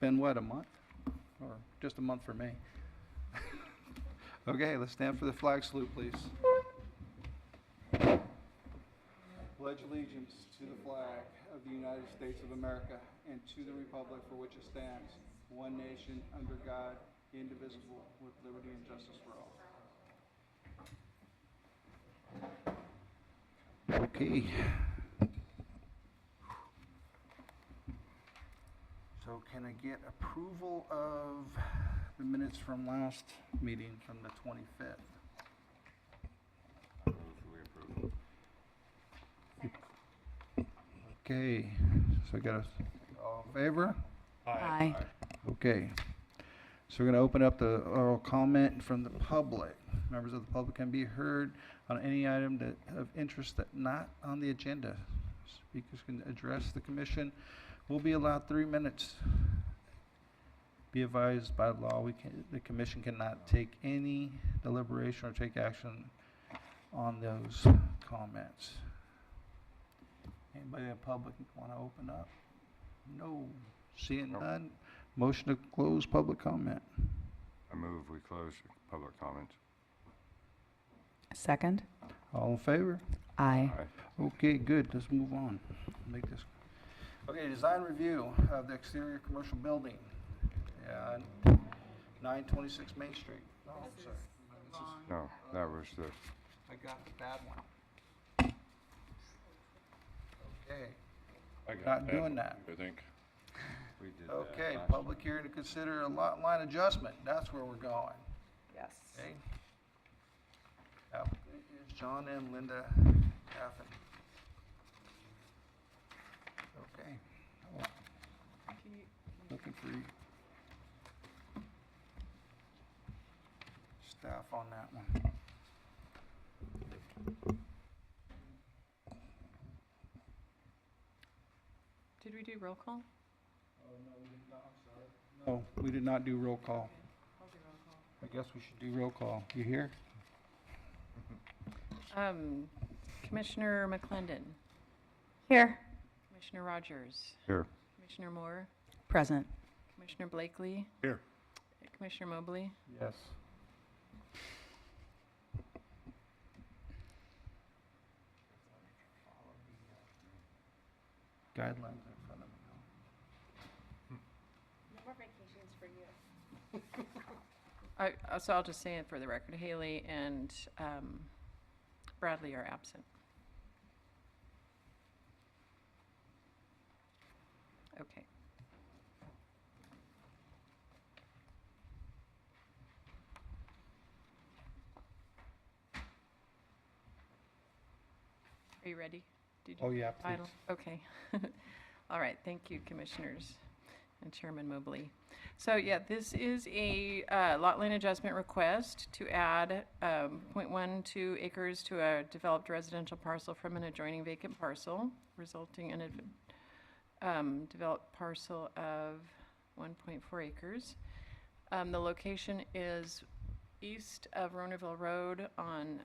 been what, a month? Or just a month for me? Okay, let's stand for the flag salute, please. Pledge allegiance to the flag of the United States of America and to the republic for which it stands, one nation, under God, indivisible, with liberty and justice for all. Okay. So can I get approval of the minutes from last meeting from the 25th? I move we approve. Okay, so I got a, all in favor? Aye. Okay, so we're going to open up the oral comment from the public. Members of the public can be heard on any item that of interest that not on the agenda. Speakers can address the commission. Will be allowed 3 minutes. Be advised by law, the commission cannot take any deliberation or take action on those comments. Anybody in the public want to open up? No. Seeing none. Motion to close public comment. I move we close public comments. Second? All in favor? Aye. Aye. Okay, good. Let's move on. Make this. Okay, design review of the exterior commercial building. 926 Main Street. Oh, I'm sorry. No, that was the, I got the bad one. Okay, not doing that. I think. we did that Okay, last public hearing to consider a lot line adjustment. That's where we're going. Yes. Okay. Applicant is John and Linda Gaffin. Okay. Oh, looking for you. Staff on that one. Did we do roll call? Oh, no, we did not, I'm sorry. No, we did not do roll call. I'll do roll call. I guess we should do roll call. You here? Commissioner McClendon, Here. Commissioner Rogers, Here. Commissioner Moore, Present. Commissioner Blakely, Here. Commissioner Mobley. Yes. Guidelines in front of me. No more vacations for you. So I'll just say it for the record, Haley and Bradley are absent. Okay. Are you ready? Did you Oh, yeah, please. title? Okay. All right, thank you, Commissioners and Chairman Mobley. So, yeah, this is a lot line adjustment request to add 0.12 acres to a developed residential parcel from an adjoining vacant parcel, resulting in a developed parcel of 1.4 acres. The location is east of Ronaville Road on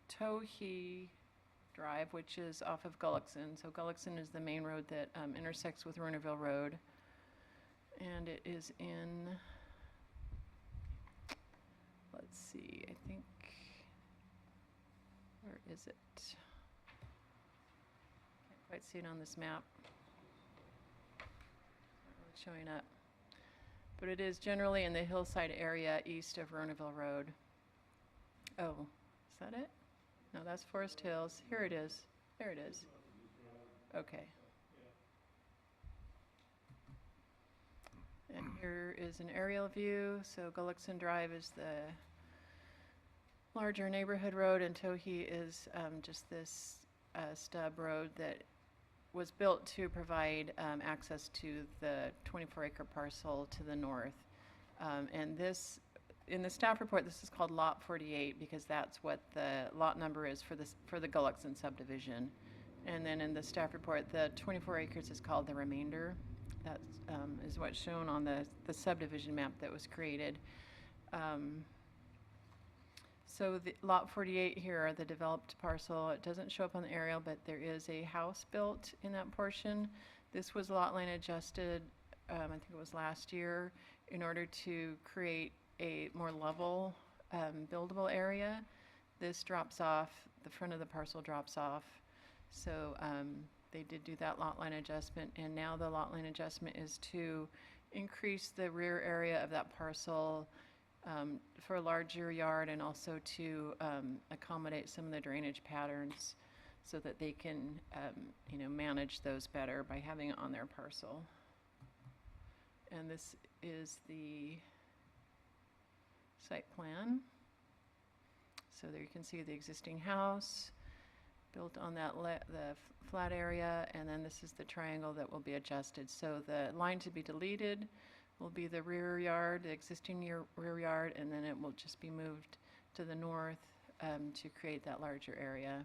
Towhee Drive, which is off of Gullickson. So Gullickson is the main road that intersects with Ronaville Road. And it is in, let's see, I think, where is it? Can't quite see it on this map. It's not really showing up. But it is generally in the hillside area east of Ronaville Road. Oh, is that it? No, that's Forest Hills. Here it is. There it is. Okay. And here is an aerial view. So Gullickson Drive is the larger neighborhood road, and Towhee is just this stub road that was built to provide access to the 24-acre parcel to the north. And this, in the staff report, this is called Lot 48 because that's what the lot number is for the Gullickson subdivision. And then in the staff report, the 24 acres is called the remainder. That is what's shown on the subdivision map that was created. So the lot 48 here are the developed parcel. It doesn't show up on the aerial, but there is a house built in that portion. This was lot line adjusted I think it was last year, in order to create a more level buildable area. This drops off, the front of the parcel drops off. So they did do that lot line adjustment, and now the lot line adjustment is to increase the rear area of that parcel for a larger yard, and also to accommodate some of the drainage patterns so that they can, manage those better by having it on their parcel. And this is the site plan. So there you can see the existing house built on that the flat area, and then this is the triangle that will be adjusted. So the line to be deleted will be the rear yard, the existing rear yard, and then it will just be moved to the north to create that larger area.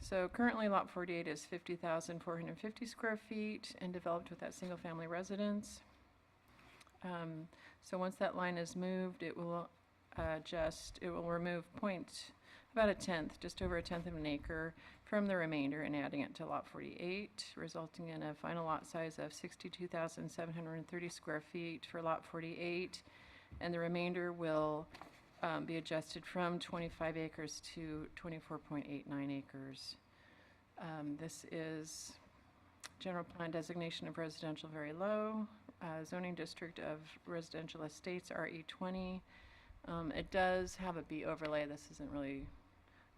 So currently lot 48 is 50,450 square feet and developed with that single family residence. So once that line is moved, it will remove about a tenth, just over a tenth of an acre from the remainder and adding it to lot 48, resulting in a final lot size of 62,730 square feet for lot 48. And the remainder will be adjusted from 25 acres to 24.89 acres. This is general plan designation of residential very low, zoning district of residential estates RE20. It does have a B overlay. This isn't really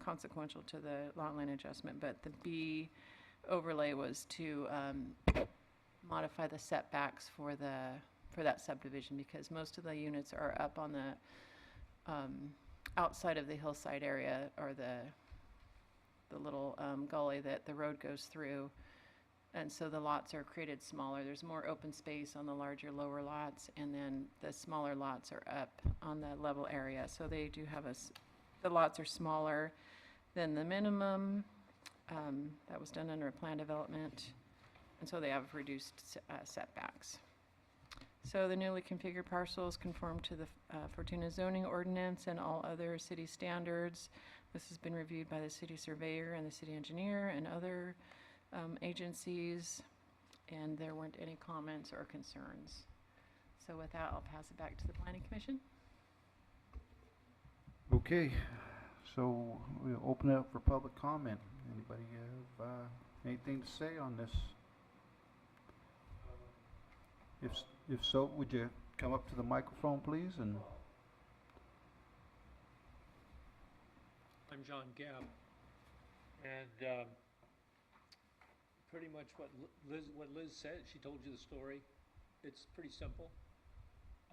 consequential to the lot line adjustment, but the B overlay was to modify the setbacks for that subdivision, because most of the units are up on the outside of the hillside area, or the little gully that the road goes through. And so the lots are created smaller. There's more open space on the larger lower lots, and then the smaller lots are up on the level area. So they do have the lots are smaller than the minimum that was done under a plan development, and so they have reduced setbacks. So the newly configured parcels conform to the Fortuna zoning ordinance and all other city standards. This has been reviewed by the city surveyor and the city engineer and other agencies, and there weren't any comments or concerns. So with that, I'll pass it back to the Planning Commission. Okay, so we'll open it up for public comment. Anybody have anything to say on this? If so, would you come up to the microphone, please? And I'm John Gabb, and pretty much what Liz said, she told you the story. It's pretty simple.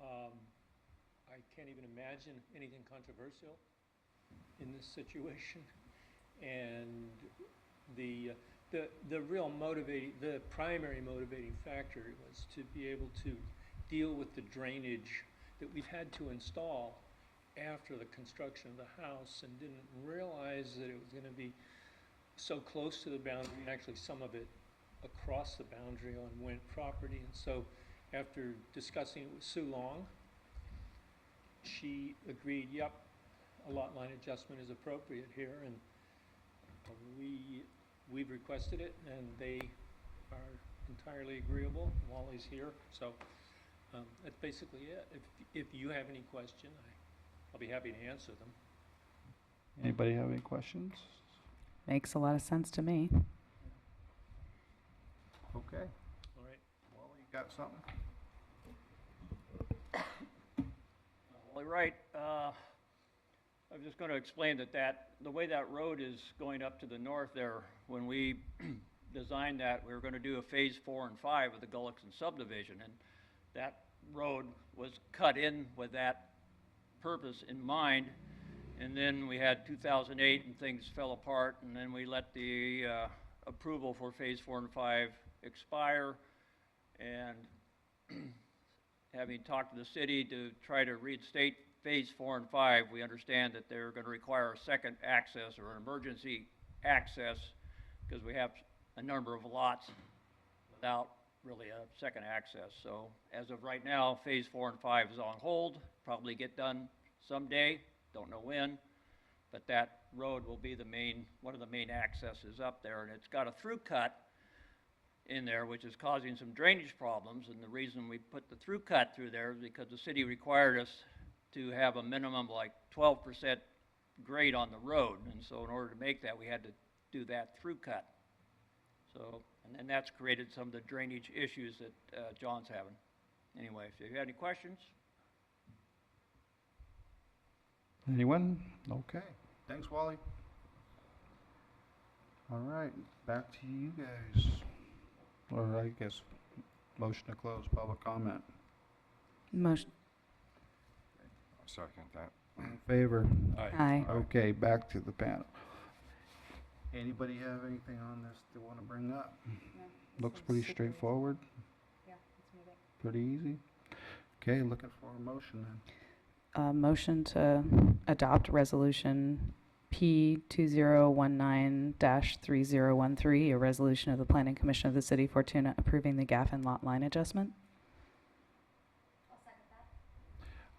I can't even imagine anything controversial in this situation, and the primary motivating factor was to be able to deal with the drainage that we've had to install after the construction of the house, and didn't realize that it was going to be so close to the boundary, and actually some of it across the boundary on Went property. And so after discussing it with Sue Long, she agreed, yep, a lot line adjustment is appropriate here, and we've requested it, and they are entirely agreeable. Wally's here, so that's basically it. If you have any question, I'll be happy to answer them. anybody have any questions? Makes a lot of sense to me. Okay. All right. Well, you got something? Well, right. I'm just going to explain that the way that road is going up to the north there, when we designed that, we were going to do a phase 4 and 5 of the Gullickson subdivision, and that road was cut in with that purpose in mind. And then we had 2008 and things fell apart, and then we let the approval for phase 4 and 5 expire. And having talked to the city to try to reinstate phase 4 and 5, we understand that they're going to require a second access or an emergency access, because we have a number of lots without really a second access. So as of right now, phase 4 and 5 is on hold, probably get done someday, don't know when, but that road will be one of the main accesses up there, and it's got a through cut in there, which is causing some drainage problems. And the reason we put the through cut through there is because the city required us to have a minimum like 12% grade on the road. And so in order to make that, we had to do that through cut. So, and then that's created some of the drainage issues that John's having. Anyway, if you have any questions? Anyone? Okay. Thanks, Wally. All right, back to you guys. Or I guess, motion to close public comment. Motion. I'll second that. All in favor? Aye. Okay, back to the panel. Anybody have anything on this they want to bring up? Looks pretty straightforward. Yeah, let's move it. Pretty easy. Okay, looking for a motion then. Motion to adopt resolution P 2019-3013, a resolution of the Planning Commission of the City of Fortuna approving the Gaffin lot line adjustment.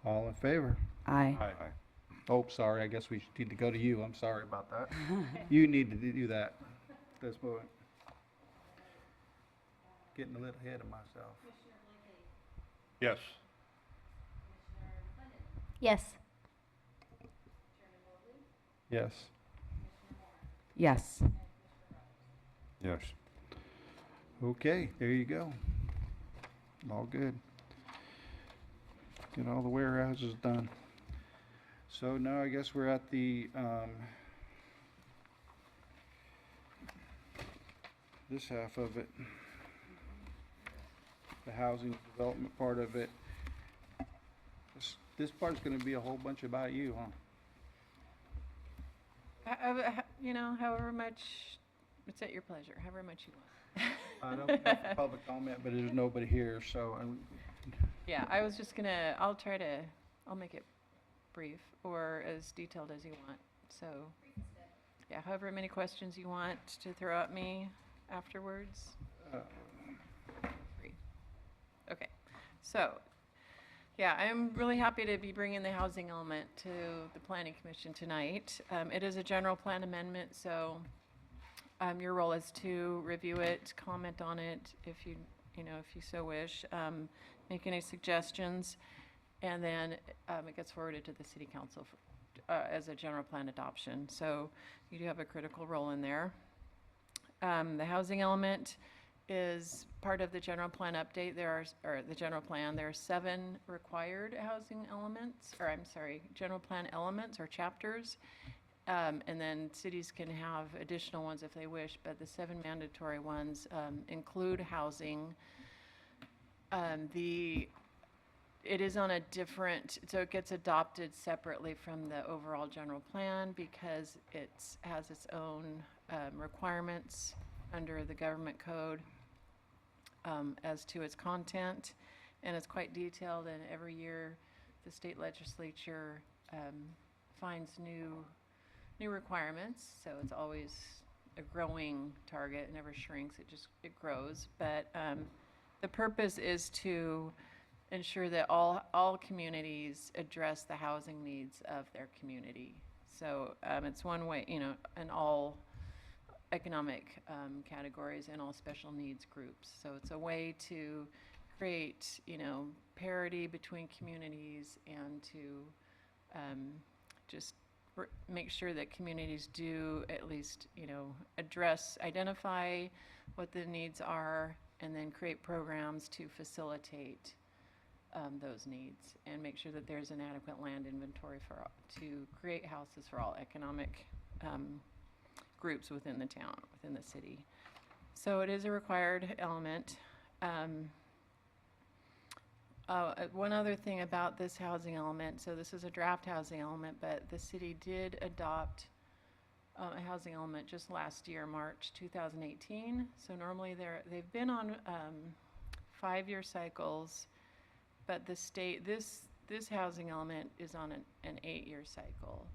All in favor? Aye. Aye. Oh, sorry, I guess we need to go to you. I'm sorry about that. You need to do that. Let's move it. Getting a little ahead of myself. Yes. Yes. Yes. Yes. Yes. Okay, there you go. All good. Get all the warehouses done. So now I guess we're at the, this half of it. The housing development part of it. This part's gonna be a whole bunch about you, huh? You know, however much, it's at your pleasure, however much you want. I don't have public comment, but there's nobody here, so, Yeah, I was just gonna, I'll make it brief or as detailed as you want. So, yeah, however many questions you want to throw at me afterwards. Free. Okay, so, yeah, I'm really happy to be bringing the housing element to the Planning Commission tonight. It is a general plan amendment, so your role is to review it, comment on it if you so wish, make any suggestions, and then it gets forwarded to the City Council as a general plan adoption. So you do have a critical role in there. The housing element is part of the general plan update. The general plan, there are 7 required housing elements, general plan elements or chapters. And then cities can have additional ones if they wish, but the 7 mandatory ones include housing. It is on a different, so it gets adopted separately from the overall general plan because it has its own requirements under the government code as to its content, and it's quite detailed, and every year the state legislature finds new requirements, so it's always a growing target. It never shrinks, it grows. But the purpose is to ensure that all communities address the housing needs of their community. So it's one way, in all economic categories and all special needs groups. So it's a way to create, parity between communities and to just make sure that communities do at least, identify what the needs are and then create programs to facilitate those needs and make sure that there's an adequate land inventory to create houses for all economic groups within the town, within the city. So it is a required element. One other thing about this housing element, so this is a draft housing element, but the city did adopt a housing element just last year, March 2018. So normally they've been on 5-year cycles, but the state, this housing element is on an 8-year cycle.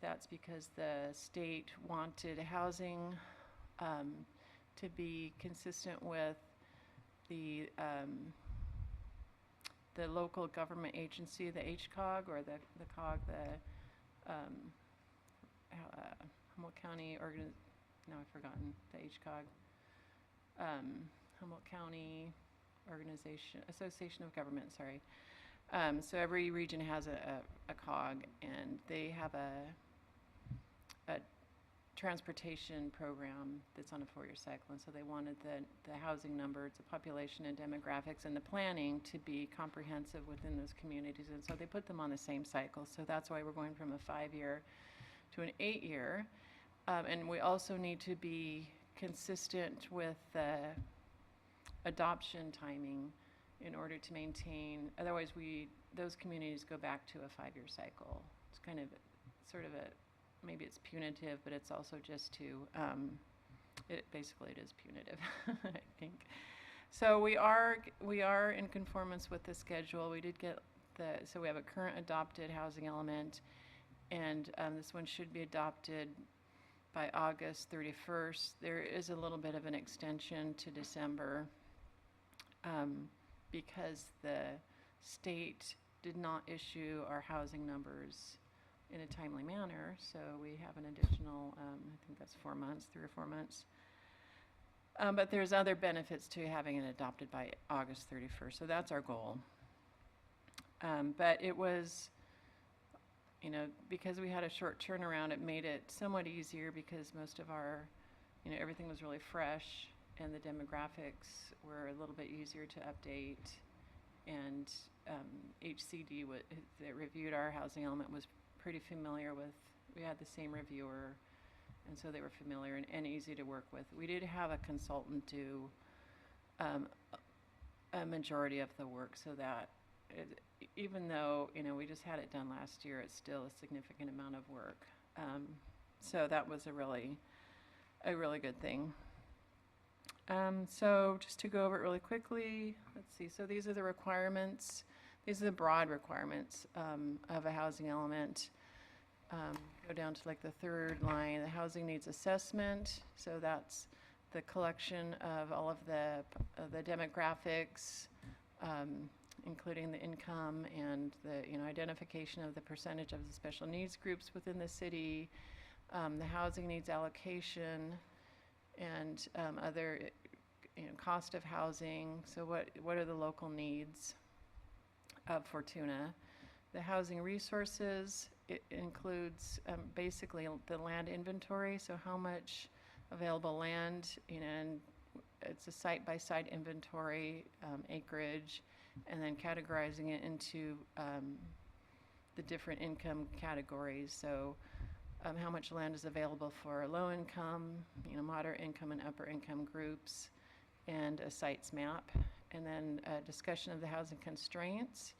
That's because the state wanted housing to be consistent with the local government agency, the HCOG, or the COG, Humboldt County I've forgotten the HCOG. Humboldt County Association of Government, sorry. So every region has a COG, and they have a transportation program that's on a 4-year cycle, and so they wanted the housing numbers, the population and demographics, and the planning to be comprehensive within those communities, and so they put them on the same cycle. So that's why we're going from a 5-year to an 8-year, and we also need to be consistent with the adoption timing in order to maintain, otherwise those communities go back to a 5-year cycle. It's kind of sort of maybe it's punitive, but it's also just to, basically it is punitive, I think. So we are in conformance with the schedule. We did get so we have a current adopted housing element, and this one should be adopted by August 31st. There is a little bit of an extension to December because the state did not issue our housing numbers in a timely manner, so we have an additional, I think that's 4 months, 3 or 4 months. But there's other benefits to having it adopted by August 31st, so that's our goal. But it was, because we had a short turnaround, it made it somewhat easier because most of our, everything was really fresh, and the demographics were a little bit easier to update, and HCD, that reviewed our housing element, was pretty familiar with, we had the same reviewer, and so they were familiar and easy to work with. We did have a consultant do a majority of the work, so that even though we just had it done last year, it's still a significant amount of work. So that was a really good thing. So just to go over it really quickly, let's see. So these are the requirements. These are the broad requirements of a housing element. Go down to like the third line, the housing needs assessment. So that's the collection of all of the demographics, including the income and the identification of the percentage of the special needs groups within the city, the housing needs allocation, and other cost of housing. So what are the local needs of Fortuna? The housing resources, it includes basically the land inventory, so how much available land, and it's a site-by-site inventory, acreage, and then categorizing it into the different income categories. So how much land is available for low income, moderate income and upper income groups, and a sites map. And then a discussion of the housing constraints.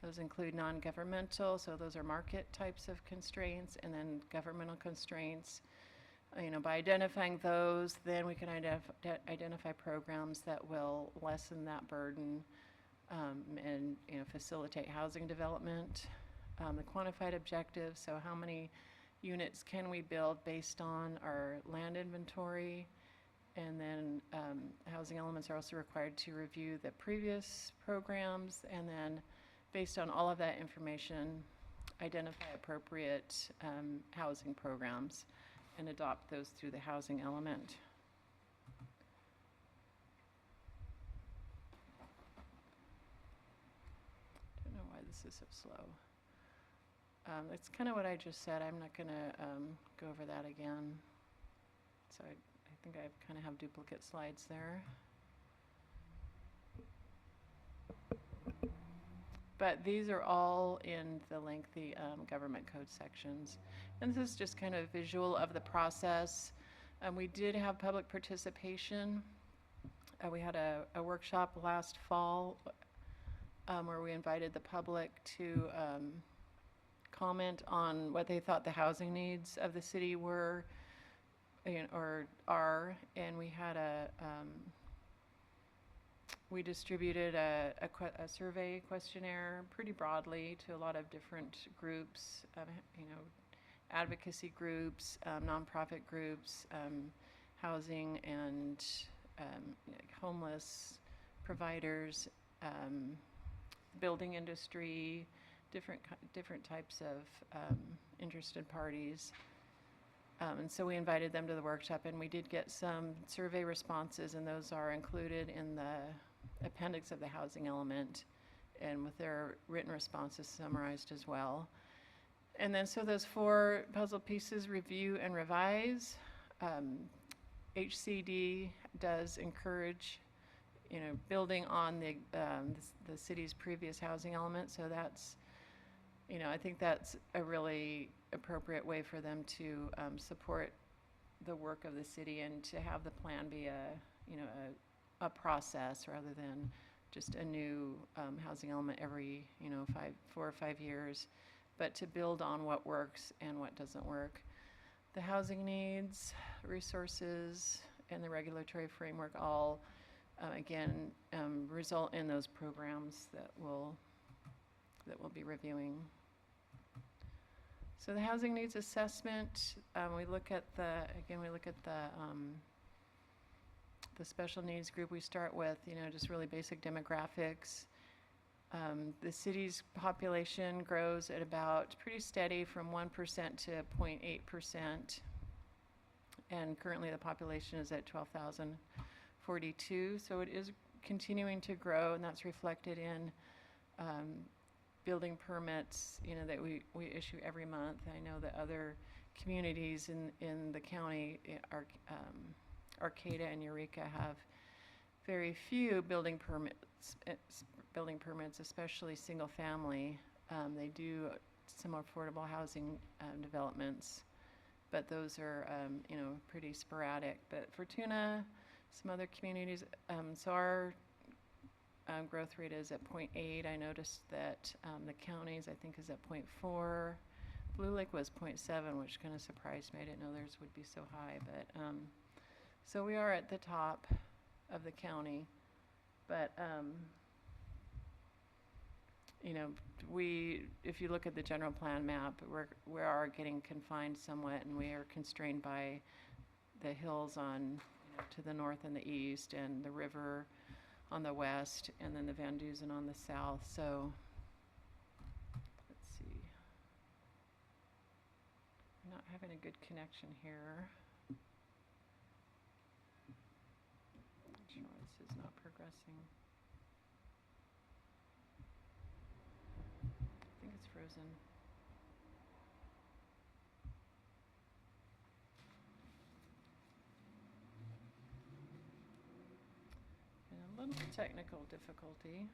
Those include non-governmental, so those are market types of constraints, and then governmental constraints. By identifying those, then we can identify programs that will lessen that burden and facilitate housing development. The quantified objectives, so how many units can we build based on our land inventory, and then housing elements are also required to review the previous programs, and then based on all of that information, identify appropriate housing programs and adopt those through the housing element. I don't know why this is so slow. It's kind of what I just said. I'm not going to go over that again. So I think I kind of have duplicate slides there. But these are all in the lengthy government code sections. And this is just kind of visual of the process. We did have public participation. We had a workshop last fall where we invited the public to comment on what they thought the housing needs of the city were or are. And we had we distributed a survey questionnaire pretty broadly to a lot of different groups, advocacy groups, nonprofit groups, housing and homeless providers, building industry, different types of interested parties. And so we invited them to the workshop, and we did get some survey responses, and those are included in the appendix of the housing element, and with their written responses summarized as well. And then, so those 4 puzzle pieces, review and revise. HCD does encourage, building on the city's previous housing element. So that's, I think that's a really appropriate way for them to support the work of the city and to have the plan be a process rather than just a new housing element every, 4 or 5 years, but to build on what works and what doesn't work. The housing needs, resources, and the regulatory framework all, again, result in those programs that we'll be reviewing. So the housing needs assessment, we look at the special needs group. We start with, just really basic demographics. The city's population grows at about pretty steady from 1% to 0.8%. And currently the population is at 12,042. So it is continuing to grow, and that's reflected in building permits, that we issue every month. I know that other communities in the county, Arcata and Eureka, have very few building permits, especially single family. They do some affordable housing developments, but those are, pretty sporadic. But Fortuna, some other communities, so our growth rate is at 0.8. I noticed that the counties, I think, is at 0.4. Blue Lake was 0.7, which kind of surprised me. I didn't know theirs would be so high, but so we are at the top of the county, but if you look at the general plan map, we are getting confined somewhat, and we are constrained by the hills on to the north and the east, and the river on the west, and then the Van Dusen on the south. So let's see. I'm not having a good connection here. Sure, this is not progressing. I think it's frozen. And a little technical difficulty.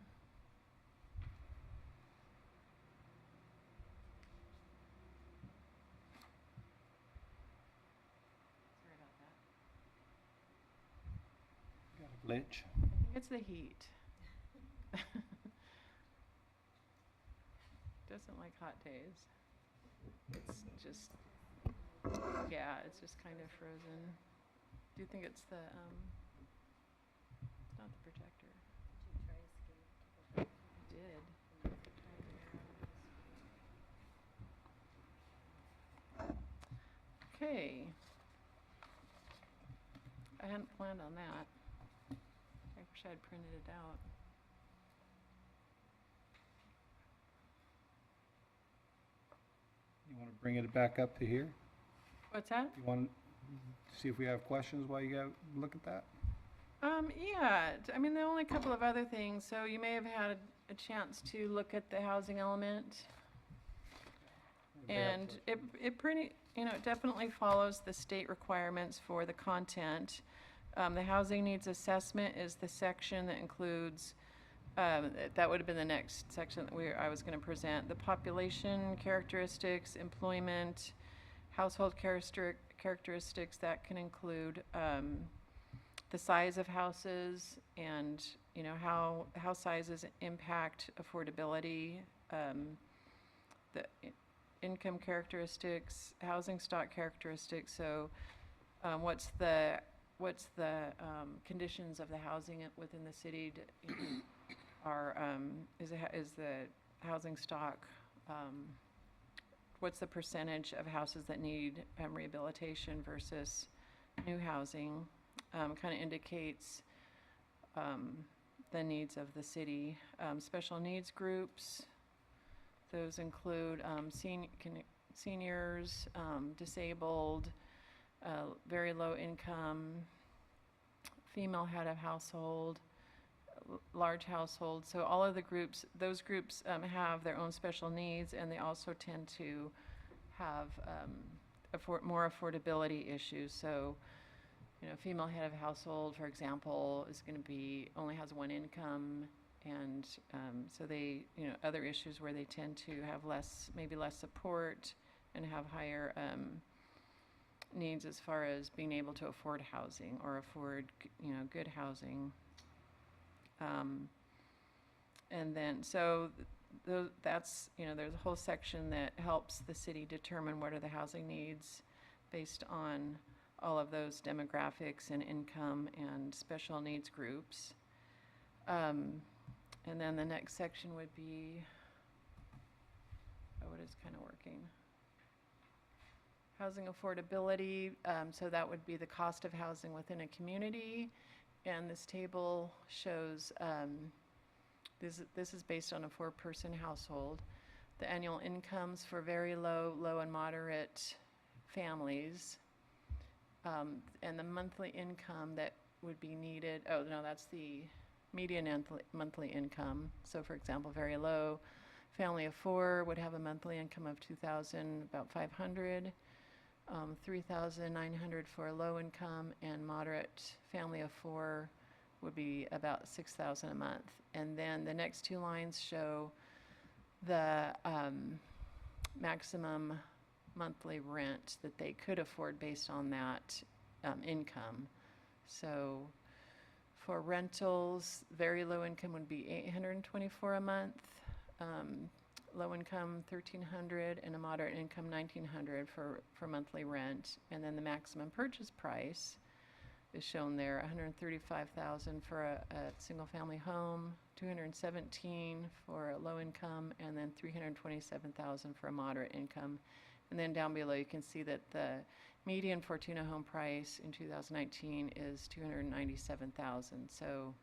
Sorry about that. Glitch. I think it's the heat. Doesn't like hot days. It's just, it's just kind of frozen. Do you think it's the, it's not the projector? I did. Okay. I hadn't planned on that. I wish I had printed it out. You want to bring it back up to here? What's that? You want to see if we have questions while you go look at that? Yeah, I mean, there are only a couple of other things. So you may have had a chance to look at the housing element. And it pretty, it definitely follows the state requirements for the content. The housing needs assessment is the section that includes, that would have been the next section that I was going to present. The population characteristics, employment, household characteristics that can include the size of houses and, how sizes impact affordability, the income characteristics, housing stock characteristics. So what's the conditions of the housing within the city is the housing stock, what's the percentage of houses that need rehabilitation versus new housing, kind of indicates the needs of the city. Special needs groups, those include seniors, disabled, very low income, female head of household, large household. So all of the groups, those groups have their own special needs, and they also tend to have more affordability issues. So, female head of household, for example, is going to be, only has one income, and so they, other issues where they tend to have maybe less support and have higher needs as far as being able to afford housing or afford, good housing. And then, so that's, there's a whole section that helps the city determine what are the housing needs based on all of those demographics and income and special needs groups. And then the next section would be, what is kind of working? Housing affordability, so that would be the cost of housing within a community. And this table shows, this is based on a 4-person household. The annual incomes for very low, and moderate families, and the monthly income that would be needed, oh no, that's the median monthly income. So for example, very low family of 4 would have a monthly income of $2,000, about $500, $3,900 for a low income, and moderate family of 4 would be about $6,000 a month. And then the next 2 lines show the maximum monthly rent that they could afford based on that income. So for rentals, very low income would be $824 a month, low income $1,300, and a moderate income $1,900 for monthly rent. And then the maximum purchase price is shown there, $135,000 for a single family home, $217,000 for a low income, and then $327,000 for a moderate income. And then down below you can see that the median Fortuna home price in 2019 is $297,000. So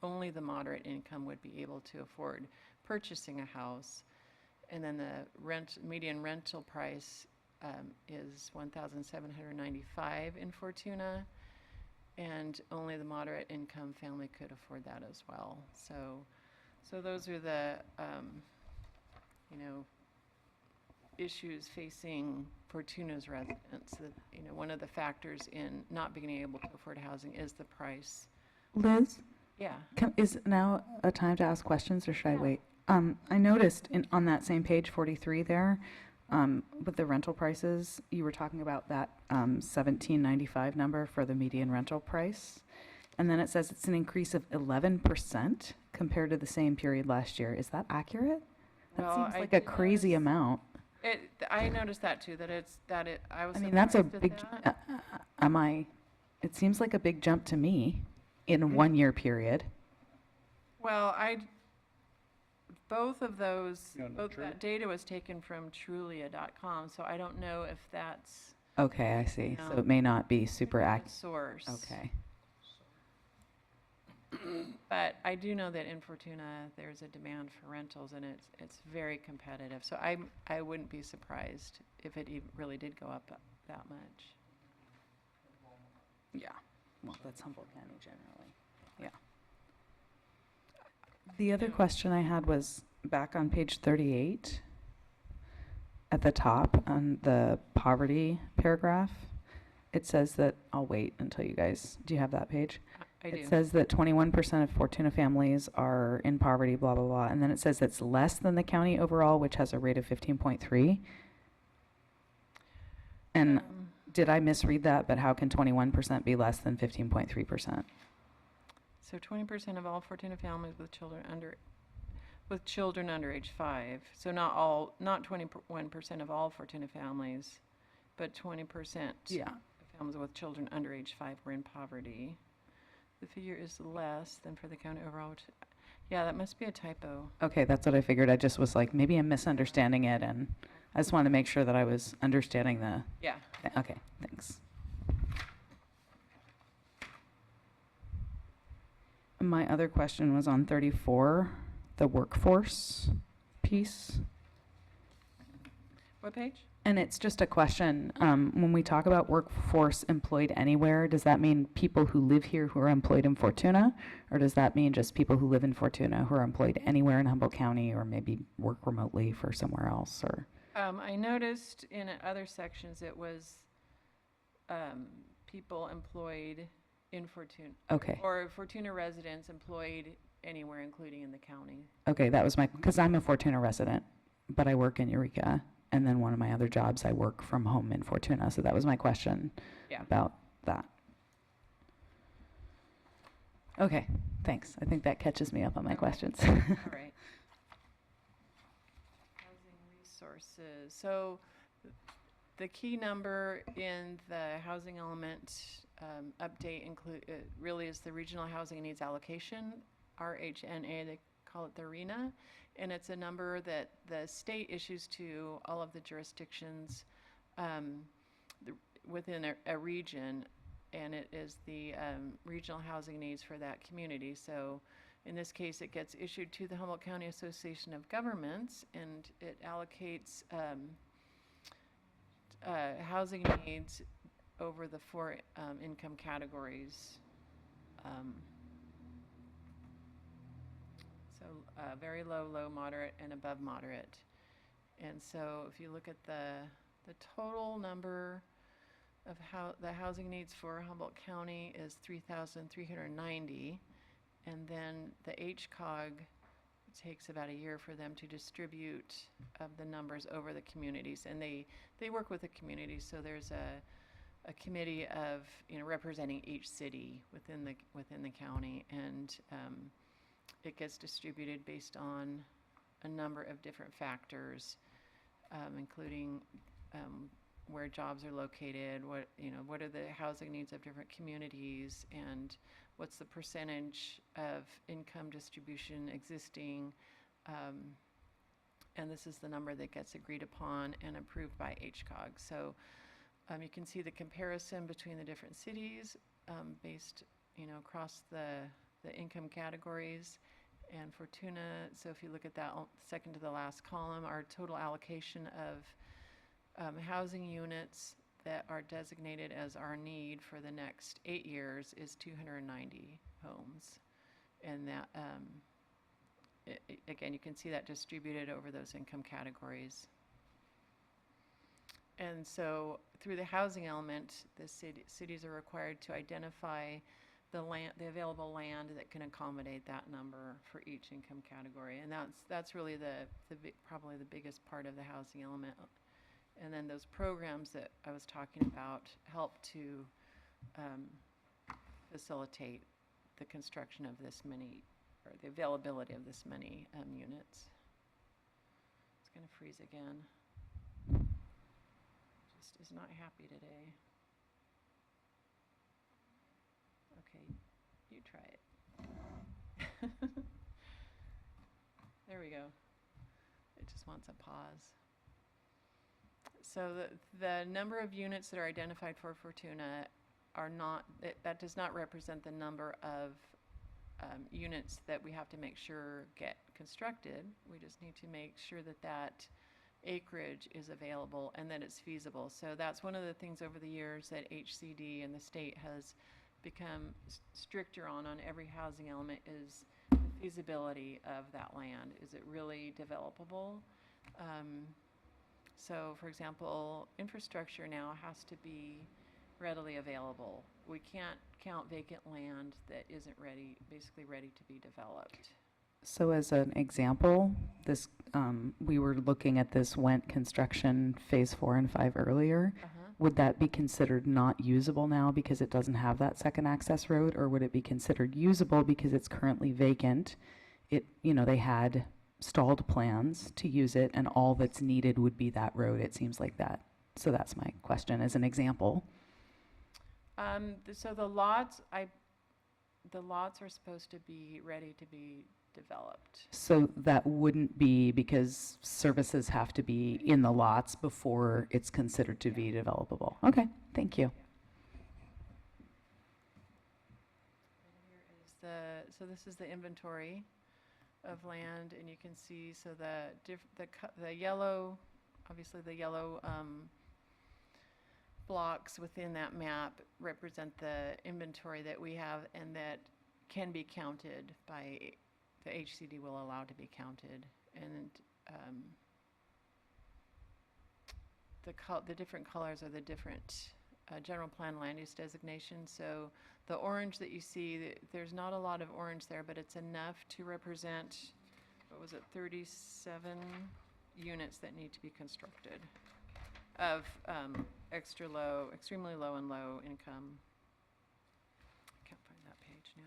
only the moderate income would be able to afford purchasing a house. And then the median rental price is $1,795 in Fortuna, and only the moderate income family could afford that as well. So those are the issues facing Fortuna's residents. That, one of the factors in not being able to afford housing is the price. Liz, Yeah. is now a time to ask questions, or should I wait? I noticed on that same page 43 there, with the rental prices, you were talking about that $1,795 number for the median rental price. And then it says it's an increase of 11% compared to the same period last year. Is that accurate? That Well, seems I like a did crazy notice- amount. I noticed that too, I was I mean, that's a surprised at big, that. it seems like a big jump to me in a 1-year period. Well, both of those, You want both Trulia? that data was taken from Trulia.com, so I don't know if that's Okay, I see. So Yeah. it may not be super a accurate. source. Okay. But I do know that in Fortuna, there's a demand for rentals, and it's very competitive. So I wouldn't be surprised if it really did go up that much. Yeah. Well, that's Humboldt County generally. Yeah. The other question I had was back on page 38, at the top on the poverty paragraph. It says that, I'll wait until you guys, do you have that page? I do. It says that 21% of Fortuna families are in poverty, blah, blah, blah. And then it says it's less than the county overall, which has a rate of 15.3. And did I misread that? But how can 21% be less than 15.3%? So 20% of all Fortuna families with children under age 5. So not 21% of all Fortuna families, but 20% Yeah. of families with children under age 5 were in poverty. The figure is less than for the county overall, which, yeah, that must be a typo. Okay, that's what I figured. I just was like, maybe I'm misunderstanding it, and I just wanted to make sure that I was understanding the. Yeah. Okay, thanks. My other question was on 34, the workforce piece. What page? And it's just a question, when we talk about workforce employed anywhere, does that mean people who live here who are employed in Fortuna? Or does that mean just people who live in Fortuna who are employed anywhere in Humboldt County or maybe work remotely for somewhere else or? I noticed in other sections it was people employed in Fortuna, Okay, or Fortuna residents employed anywhere, including in the county. okay, that was because I'm a Fortuna resident, but I work in Eureka. And then one of my other jobs, I work from home in Fortuna. So that was my question Yeah. about that. Okay, thanks. I think that catches me up on my questions. All right. Housing resources. So the key number in the housing element update really is the regional housing needs allocation, RHNA, they call it the RENA. And it's a number that the state issues to all of the jurisdictions within a region, and it is the regional housing needs for that community. So in this case, it gets issued to the Humboldt County Association of Governments, and it allocates housing needs over the 4 income categories. So very low, low, moderate, and above moderate. And so if you look at the total number of the housing needs for Humboldt County is 3,390. And then the HCOG, it takes about a year for them to distribute of the numbers over the communities. And they work with the communities, so there's a committee of, representing each city within the county, and it gets distributed based on a number of different factors, including where jobs are located, what are the housing needs of different communities, and what's the percentage of income distribution existing, and this is the number that gets agreed upon and approved by HCOG. So you can see the comparison between the different cities based, across the income categories. And Fortuna, so if you look at that second to the last column, our total allocation of housing units that are designated as our need for the next 8 years is 290 homes. And that, again, you can see that distributed over those income categories. And so through the housing element, the cities are required to identify the available land that can accommodate that number for each income category. And that's really probably the biggest part of the housing element. And then those programs that I was talking about help to facilitate the construction of this many, or the availability of this many units. It's going to freeze again. Just is not happy today. Okay, you try it. There we go. It just wants a pause. So the number of units that are identified for Fortuna are not, that does not represent the number of units that we have to make sure get constructed. We just need to make sure that that acreage is available and that it's feasible. So that's one of the things over the years that HCD and the state has become stricter on every housing element is the feasibility of that land. Is it really developable? So for example, infrastructure now has to be readily available. We can't count vacant land that isn't basically ready to be developed. So as an example, this we were looking at this Went construction phase 4 and 5 earlier. Would that be considered not usable now because it doesn't have that second access road, or would it be considered usable because it's currently vacant? They had stalled plans to use it, and all that's needed would be that road. It seems like that. So that's my question as an example. So the lots are supposed to be ready to be developed. So that wouldn't be because services have to be in the lots before it's considered to be developable. Okay, thank you. And here is so this is the inventory of land, and you can see, so the yellow obviously the yellow blocks within that map represent the inventory that we have and that can be counted by, the HCD will allow to be counted. And the different colors are the different general plan land use designations. So the orange that you see, there's not a lot of orange there, but it's enough to represent, what was it, 37 units that need to be constructed of extremely low and low income. I can't find that page now.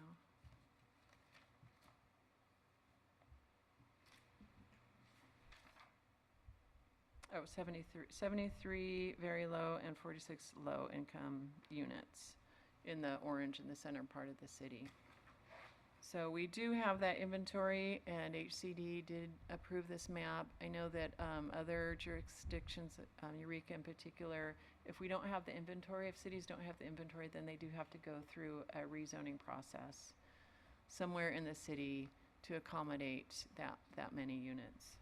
Oh, 73 very low and 46 low income units in the orange in the center part of the city. So we do have that inventory, and HCD did approve this map. I know that other jurisdictions, Eureka in particular, if we don't have the inventory, if cities don't have the inventory, then they do have to go through a rezoning process somewhere in the city to accommodate that many units.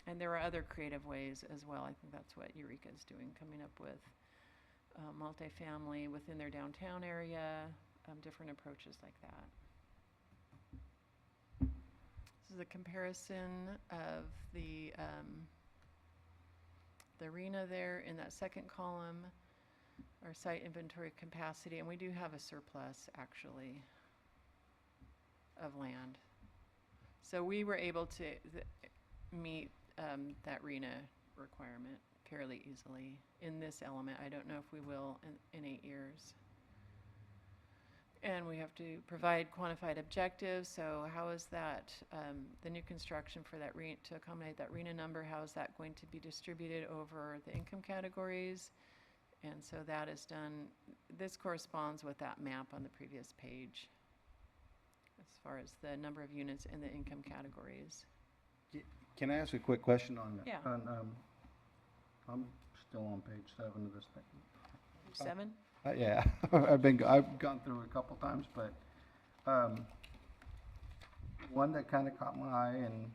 And there are other creative ways as well. I think that's what Eureka is doing, coming up with multifamily within their downtown area, different approaches like that. This is a comparison of the arena there in that second column, our site inventory capacity, and we do have a surplus actually of land. So we were able to meet that RENA requirement fairly easily in this element. I don't know if we will in 8 years. And we have to provide quantified objectives. So how is that, the new construction for that to accommodate that RENA number, how is that going to be distributed over the income categories? And so that is done, this corresponds with that map on the previous page as far as the number of units in the income categories. Can I ask a quick question on that? Yeah. I'm still on page 7 of this thing. 7? Yeah, I've gone through it a couple times, but one that kind of caught my eye, and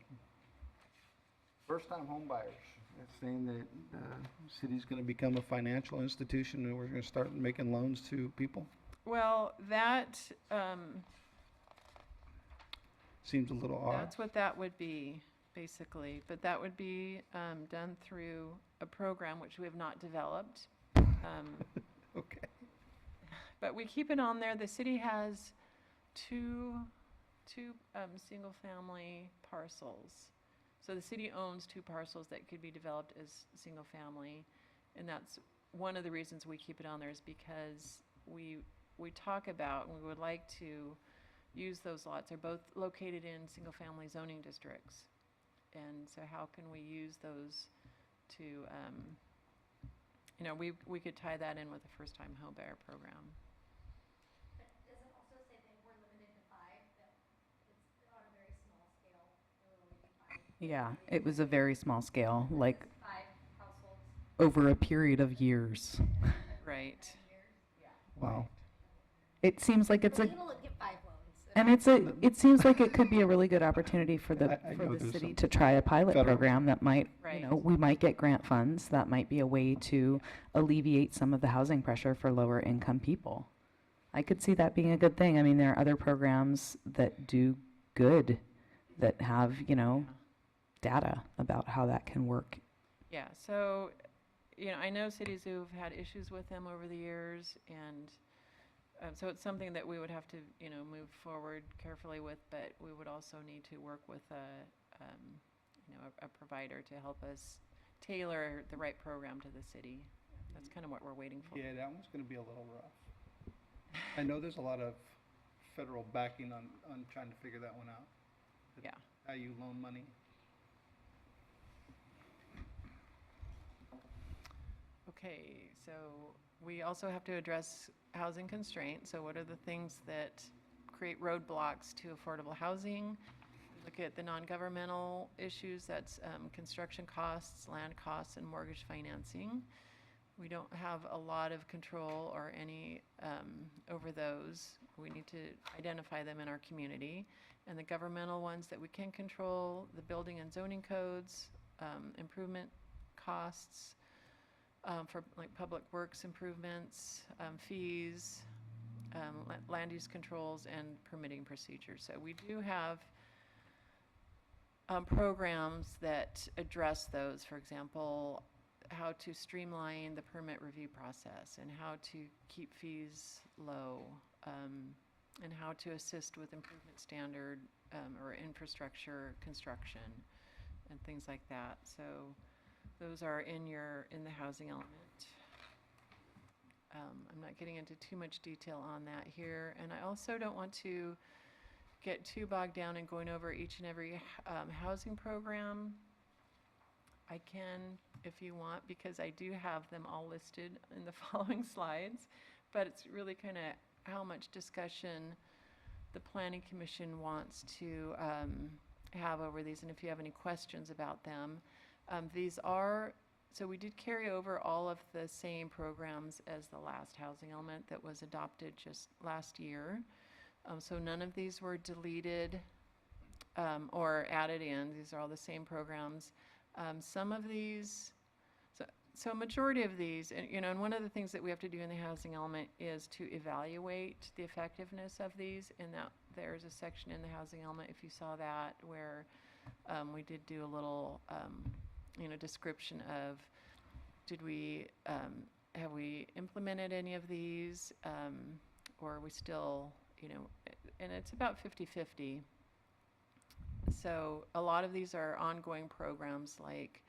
first-time home buyers. It's saying that the city's going to become a financial institution, and we're going to start making loans to people. Well, that Seems a little odd. that's what that would be, basically. But that would be done through a program which we have not developed. Okay. But we keep it on there. The city has two single-family parcels. So the city owns 2 parcels that could be developed as single-family, and that's one of the reasons we keep it on there, is because we talk about, and we would like to use those lots. They're both located in single-family zoning districts, and so how can we use those to, we could tie that in with the first-time home buyer program. But does it also say that we're limited to 5, that it's on a very small scale, there will only be 5? Yeah, it was a very small scale, like 5 households. over a period of years. Right. Wow. It seems like it's We're a, able to get 5 loans. and it seems like it could be a really good opportunity for I know the there's city some to try a pilot federal- program that might, Right. we might get grant funds. That might be a way to alleviate some of the housing pressure for lower income people. I could see that being a good thing. I mean, there are other programs that do good, that have, data about how that can work. Yeah, so, I know cities who've had issues with them over the years, and so it's something that we would have to, move forward carefully with, but we would also need to work with a provider to help us tailor the right program to the city. That's kind of what we're waiting for. Yeah, that one's going to be a little rough. I know there's a lot of federal backing on trying to figure that one out. Yeah. How you loan money. Okay, so we also have to address housing constraints. So what are the things that create roadblocks to affordable housing? Look at the non-governmental issues, that's construction costs, land costs, and mortgage financing. We don't have a lot of control or any over those. We need to identify them in our community. And the governmental ones that we can control, the building and zoning codes, improvement costs for like public works improvements, fees, land use controls, and permitting procedures. So we do have programs that address those. For example, how to streamline the permit review process and how to keep fees low, and how to assist with improvement standard or infrastructure construction and things like that. So those are in the housing element. I'm not getting into too much detail on that here, and I also don't want to get too bogged down in going over each and every housing program. I can, if you want, because I do have them all listed in the following slides, but it's really kind of how much discussion the Planning Commission wants to have over these, and if you have any questions about them. So we did carry over all of the same programs as the last housing element that was adopted just last year. So none of these were deleted or added in. These are all the same programs. Some of these, so a majority of these, and and one of the things that we have to do in the housing element is to evaluate the effectiveness of these, and that there's a section in the housing element, if you saw that, where we did do a little description of have we implemented any of these, or are we still, and it's about 50-50. So a lot of these are ongoing programs, like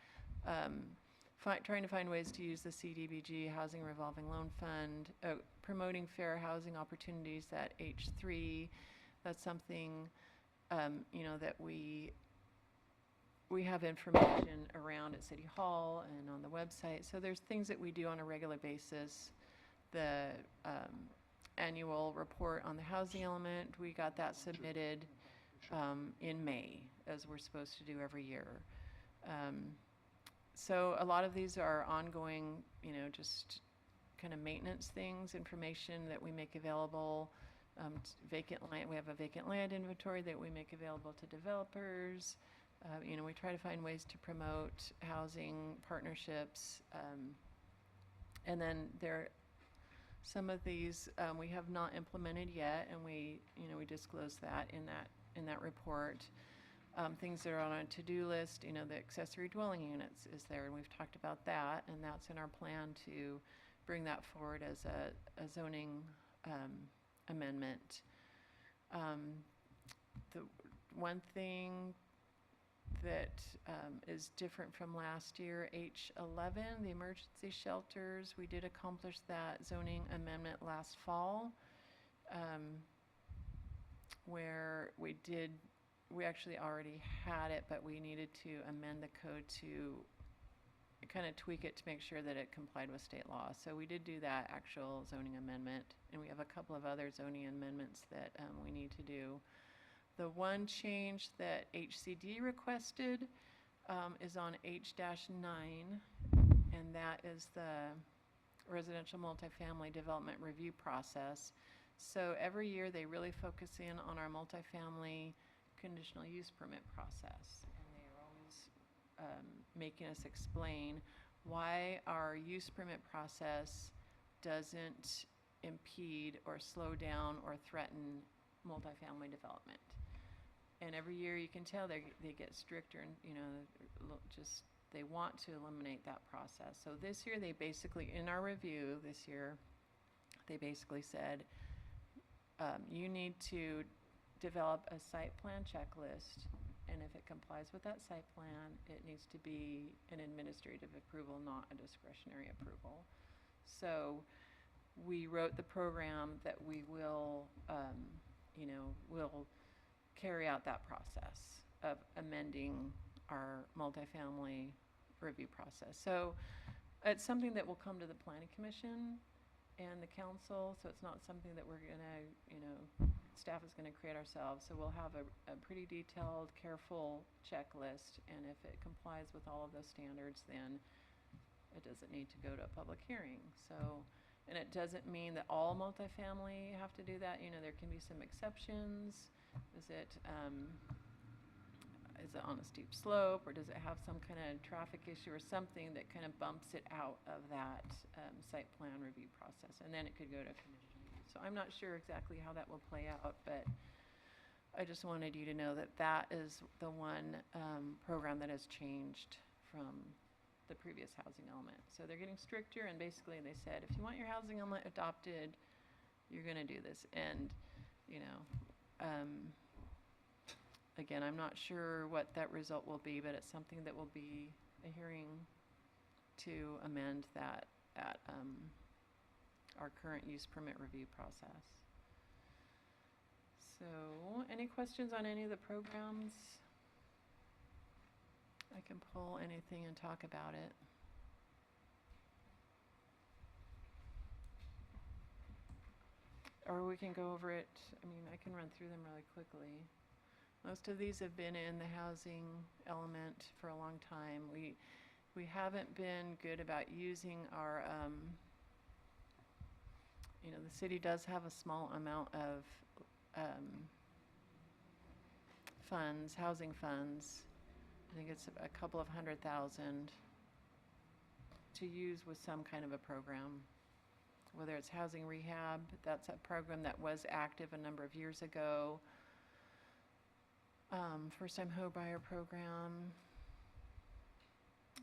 trying to find ways to use the CDBG Housing Revolving Loan Fund, promoting fair housing opportunities at H3. That's something that we have information around at City Hall and on the website. So there's things that we do on a regular basis. The annual report on the housing element, we got that submitted in May, as we're supposed to do every year. So a lot of these are ongoing, just kind of maintenance things, information that we make available. Vacant land, we have a vacant land inventory that we make available to developers. We try to find ways to promote housing partnerships. And then some of these we have not implemented yet, and we disclose that in that report. Things that are on a to-do list, the accessory dwelling units is there, and we've talked about that, and that's in our plan to bring that forward as a zoning amendment. The one thing that is different from last year, H11, the emergency shelters, we did accomplish that zoning amendment last fall, where we actually already had it, but we needed to amend the code to kind of tweak it to make sure that it complied with state law. So we did do that actual zoning amendment, and we have a couple of other zoning amendments that we need to do. The one change that HCD requested is on H-9, and that is the residential multifamily development review process. So every year they really focus in on our multifamily conditional use permit process, and they are always making us explain why our use permit process doesn't impede or slow down or threaten multifamily development. And every year you can tell they get stricter, and they want to eliminate that process. So this year they basically, in our review this year, they basically said you need to develop a site plan checklist, and if it complies with that site plan, it needs to be an administrative approval, not a discretionary approval. So we wrote the program that we will, will carry out that process of amending our multifamily review process. So it's something that will come to the Planning Commission and the council, so it's not something that we're gonna, staff is gonna create ourselves. So we'll have a pretty detailed, careful checklist, and if it complies with all of those standards, then it doesn't need to go to a public hearing. So, and it doesn't mean that all multifamily have to do that. There can be some exceptions. Is it, is it on a steep slope, or does it have some kind of traffic issue or something that kind of bumps it out of that site plan review process, and then it could go to conditional use. So I'm not sure exactly how that will play out, but I just wanted you to know that that is the one program that has changed from the previous housing element. So they're getting stricter, and basically they said, if you want your housing element adopted, you're going to do this. And, you know, again, I'm not sure what that result will be, but it's something that will be a hearing to amend that at our current use permit review process. So, any questions on any of the programs? I can pull anything and talk about it. Or we can go over it. I mean, I can run through them really quickly. Most of these have been in the housing element for a long time. We haven't been good about using our, you know, the city does have a small amount of funds, housing funds. I think it's a couple of $100,000 to use with some kind of a program. Whether it's housing rehab, that's a program that was active a number of years ago. First-time home buyer program.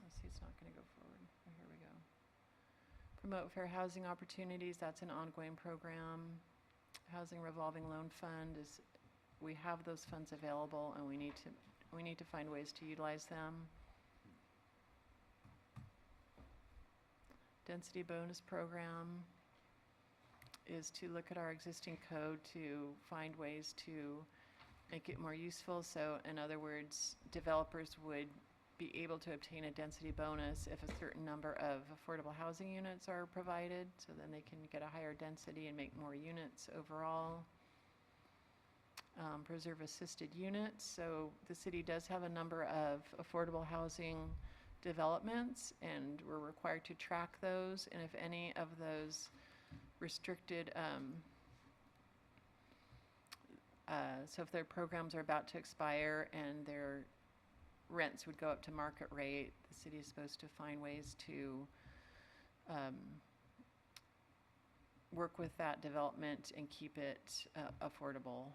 Let's see, it's not going to go forward. Oh, here we go. Promote fair housing opportunities, that's an ongoing program. Housing revolving loan fund is, we have those funds available, and we need to find ways to utilize them. Density bonus program is to look at our existing code to find ways to make it more useful. So in other words, developers would be able to obtain a density bonus if a certain number of affordable housing units are provided, so then they can get a higher density and make more units overall. Preserve assisted units. So the city does have a number of affordable housing developments, and we're required to track those, and if any of those restricted, so if their programs are about to expire and their rents would go up to market rate, the city is supposed to find ways to work with that development and keep it affordable.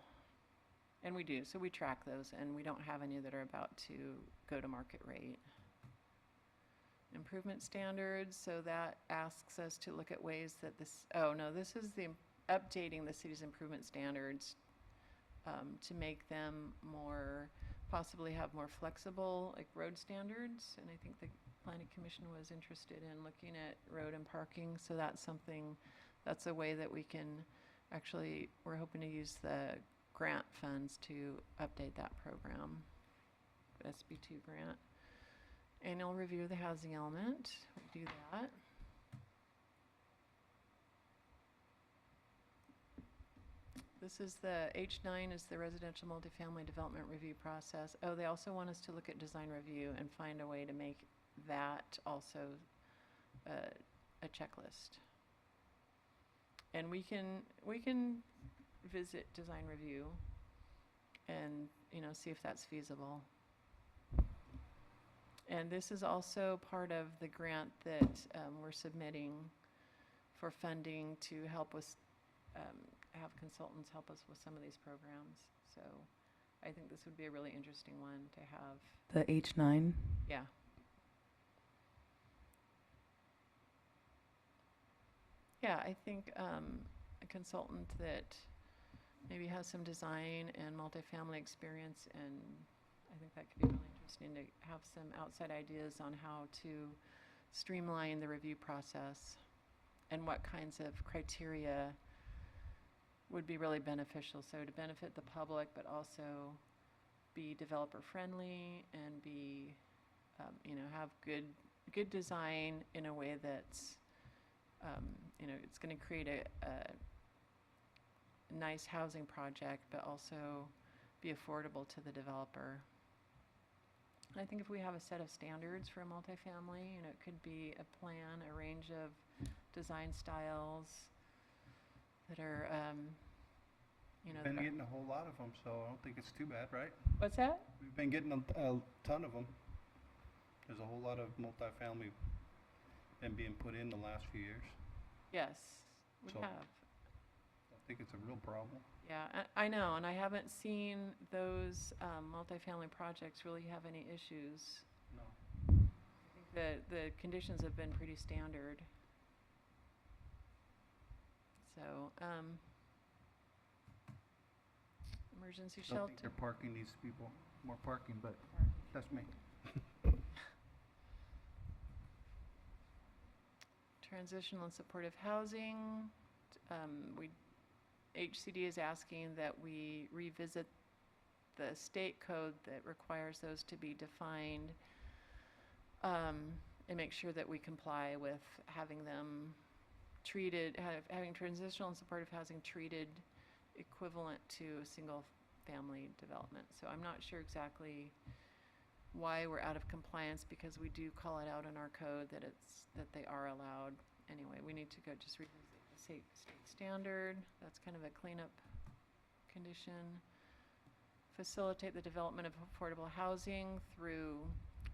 And we do, so we track those, and we don't have any that are about to go to market rate. Improvement standards, so that asks us to look at ways that this, oh no, this is the updating the city's improvement standards to make them more, possibly have more flexible, like road standards. And I think the Planning Commission was interested in looking at road and parking, so that's something, that's a way that we can actually, we're hoping to use the grant funds to update that program, SB2 grant. Annual review of the housing element, we do that. This is the H9 is the residential multifamily development review process. Oh, they also want us to look at design review and find a way to make that also a checklist. And we can visit design review and, you know, see if that's feasible. And this is also part of the grant that we're submitting for funding to help us have consultants help us with some of these programs. So I think this would be a really interesting one to have. The H9? Yeah. Yeah, I think a consultant that maybe has some design and multifamily experience, and I think that could be really interesting to have some outside ideas on how to streamline the review process and what kinds of criteria would be really beneficial. So to benefit the public, but also be developer friendly and be, you know, have good design in a way that's, you know, it's going to create a nice housing project, but also be affordable to the developer. And I think if we have a set of standards for a multifamily, you know, it could be a plan, a range of design styles that are you know. Been getting a whole lot of them, so I don't think it's too bad, right? What's that? We've been getting a ton of them. There's a whole lot of multifamily been being put in the last few years. Yes, we So- have. I think it's a real problem. Yeah, I know, and I haven't seen those multifamily projects really have any issues. No. I think the conditions have been pretty standard. So, emergency I don't shelter. think they're parking these people, more parking, but that's me. Transitional and supportive housing. HCD is asking that we revisit the state code that requires those to be defined, and make sure that we comply with having them treated, having transitional and supportive housing treated equivalent to a single-family development. So I'm not sure exactly why we're out of compliance, because we do call it out in our code that they are allowed. Anyway, we need to go just revisit the state standard. That's kind of a cleanup condition. Facilitate the development of affordable housing through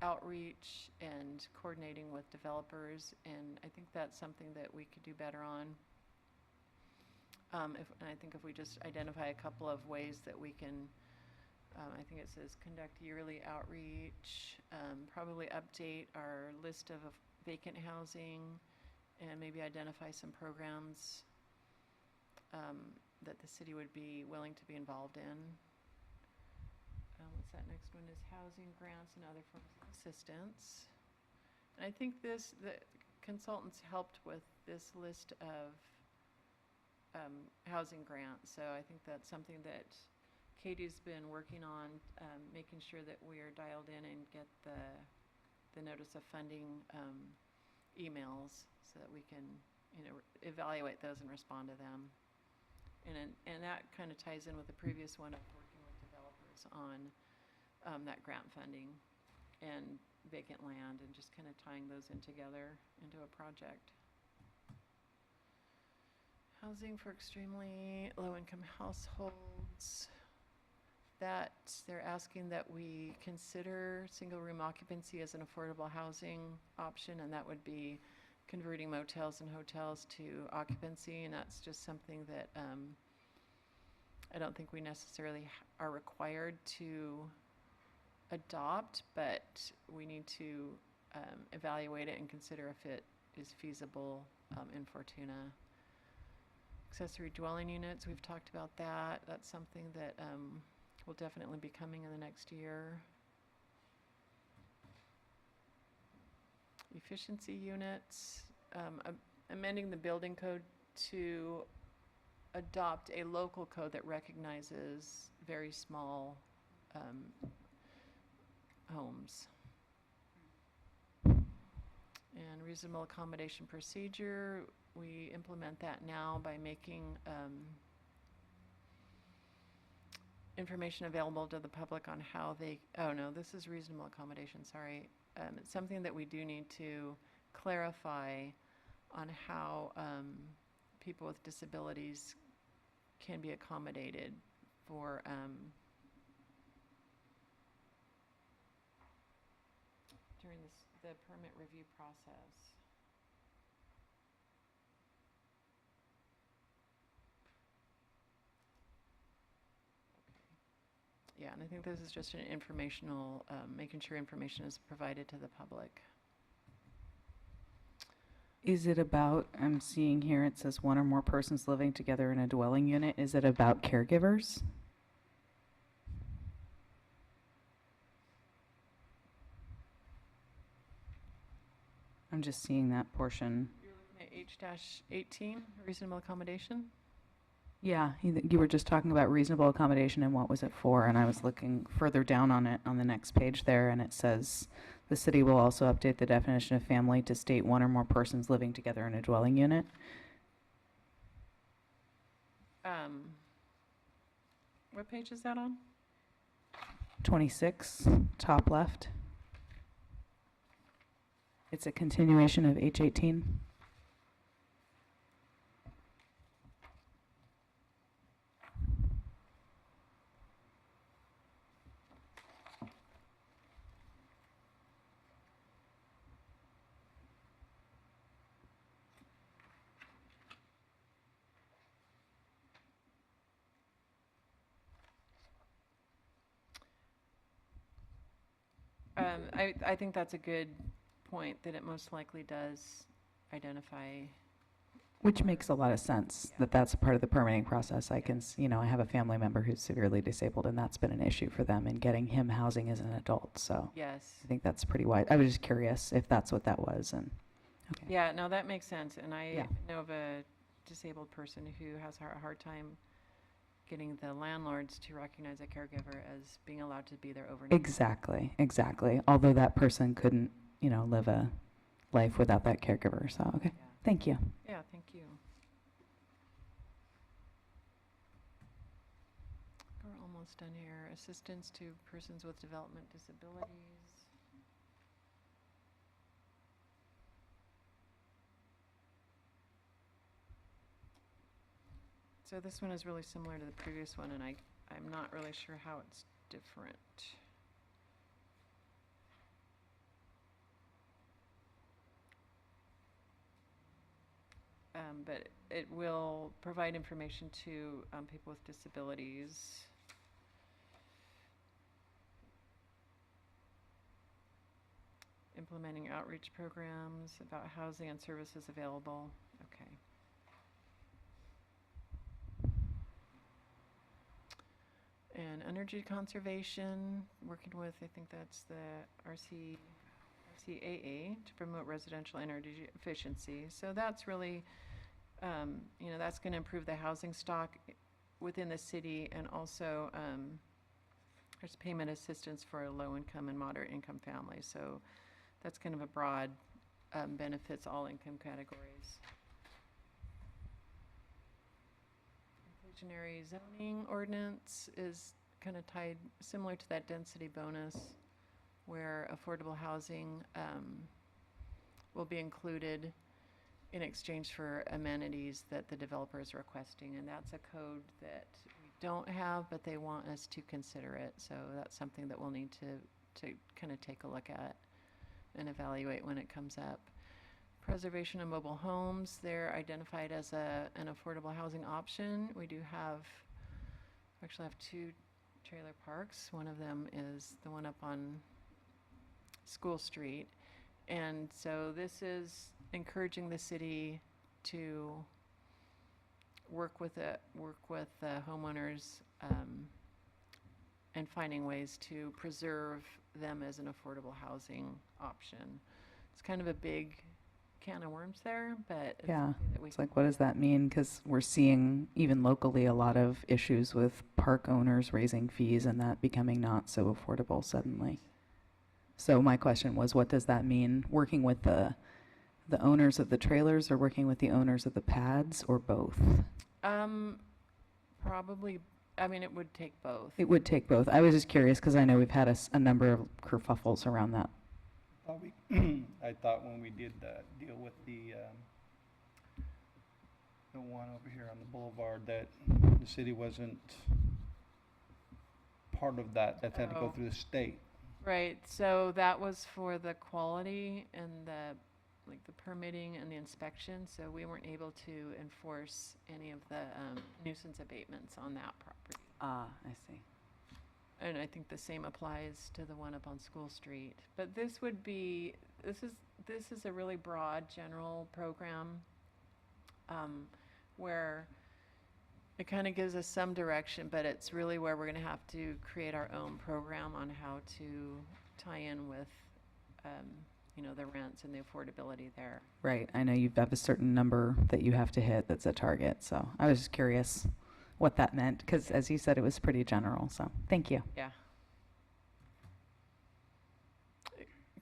outreach and coordinating with developers, and I think that's something that we could do better on. And I think if we just identify a couple of ways that we can, I think it says conduct yearly outreach, probably update our list of vacant housing, and maybe identify some programs that the city would be willing to be involved in. What's that next one is housing grants and other forms of assistance. And I think the consultants helped with this list of housing grants. So I think that's something that Katie's been working on, making sure that we are dialed in and get the notice of funding emails so that we can, evaluate those and respond to them. And that kind of ties in with the previous one of working with developers on that grant funding and vacant land, and just kind of tying those in together into a project. Housing for extremely low-income households. That they're asking that we consider single-room occupancy as an affordable housing option, and that would be converting motels and hotels to occupancy, and that's just something that I don't think we necessarily are required to adopt, but we need to evaluate it and consider if it is feasible in Fortuna. Accessory dwelling units, we've talked about that. That's something that will definitely be coming in the next year. Efficiency units, amending the building code to adopt a local code that recognizes very small homes. And reasonable accommodation procedure, we implement that now by making information available to the public on how they, oh no, this is reasonable accommodation, sorry. It's something that we do need to clarify on how people with disabilities can be accommodated for during the permit review process. Yeah, and I think this is just an informational, making sure information is provided to the public. Is it about, I'm seeing here, it says one or more persons living together in a dwelling unit. Is it about caregivers? I'm just seeing that portion. You're looking at H-18, reasonable accommodation? Yeah, you were just talking about reasonable accommodation and what was it for, and I was looking further down on it on the next page there, and it says the city will also update the definition of family to state one or more persons living together in a dwelling unit. What page is that on? 26, top left. It's a continuation of H18. I think that's a good point, that it most likely does identify. Which makes a lot of sense, that that's a part of the permitting process. I can, I have a family member who's severely disabled, and that's been an issue for them in getting him housing as an adult, so Yes. I think that's pretty wide. I was just curious if that's what that was, and, okay. Yeah, no, that makes sense. And I Yeah. know of a disabled person who has a hard time getting the landlords to recognize a caregiver as being allowed to be there overnight. Exactly, exactly. Although that person couldn't, live a life without that caregiver, so, okay. Yeah. Thank you. Yeah, thank you. We're almost done here. Assistance to persons with development disabilities. So this one is really similar to the previous one, and I'm not really sure how it's different. But it will provide information to people with disabilities. Implementing outreach programs about housing and services available. Okay. And energy conservation, working with, I think that's the RCAA to promote residential energy efficiency. So that's really, that's going to improve the housing stock within the city, and also there's payment assistance for low-income and moderate-income families. So that's kind of a broad, benefits all income categories. Inclusionary zoning ordinance is kind of tied, similar to that density bonus, where affordable housing will be included in exchange for amenities that the developer is requesting. And that's a code that we don't have, but they want us to consider it. So that's something that we'll need to kind of take a look at and evaluate when it comes up. Preservation of mobile homes, they're identified as an affordable housing option. We actually have 2 trailer parks. One of them is the one up on School Street. And so this is encouraging the city to work with the homeowners and finding ways to preserve them as an affordable housing option. It's kind of a big can of worms there, but it's Yeah, something that we it's like, what does that mean? Because we're seeing, even locally, a lot of issues with park owners raising fees and that becoming not so affordable suddenly. So my question was, what does that mean? Working with the owners of the trailers, or working with the owners of the pads, or both? Probably, it would take both. It would take both. I was just curious because I know we've had a number of kerfuffles around that. I thought when we did that deal with the one over here on the boulevard, that the city wasn't part of that. That had to go Oh. through the state. Right, so that was for the quality and the permitting and the inspection, so we weren't able to enforce any of the nuisance abatements on that property. Ah, I see. And I think the same applies to the one up on School Street. But this is a really broad, general program where it kind of gives us some direction, but it's really where we're going to have to create our own program on how to tie in with, the rents and the affordability there. Right. I know you have a certain number that you have to hit that's a target. So I was just curious what that meant, because as you said, it was pretty general. So thank you. Yeah.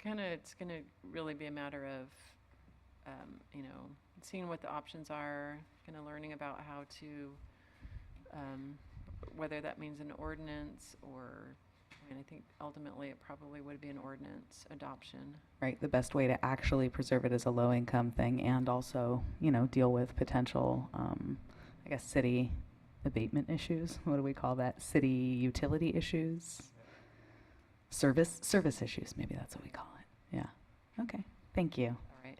It's going to really be a matter of, seeing what the options are, kind of learning about how to, whether that means an ordinance or, I think ultimately it probably would be an ordinance adoption. Right. The best way to actually preserve it is a low income thing, and also, deal with potential, city abatement issues. What do we call that? City utility issues? Service issues. Maybe that's what we call it. Yeah. Okay. Thank you. All right.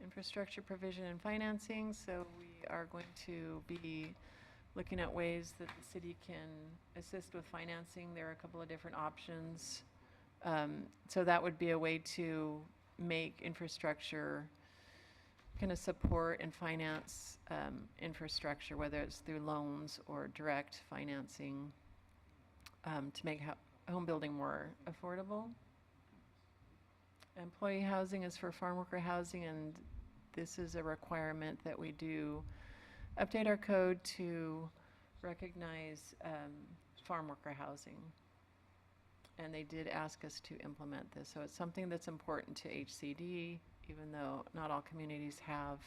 Infrastructure provision and financing. So we are going to be looking at ways that the city can assist with financing. There are a couple of different options So that would be a way to make infrastructure, kind of support and finance infrastructure, whether it's through loans or direct financing, to make home building more affordable. Employee housing is for farm worker housing, and this is a requirement that we do update our code to recognize farm worker housing. And they did ask us to implement this. So it's something that's important to HCD, even though not all communities have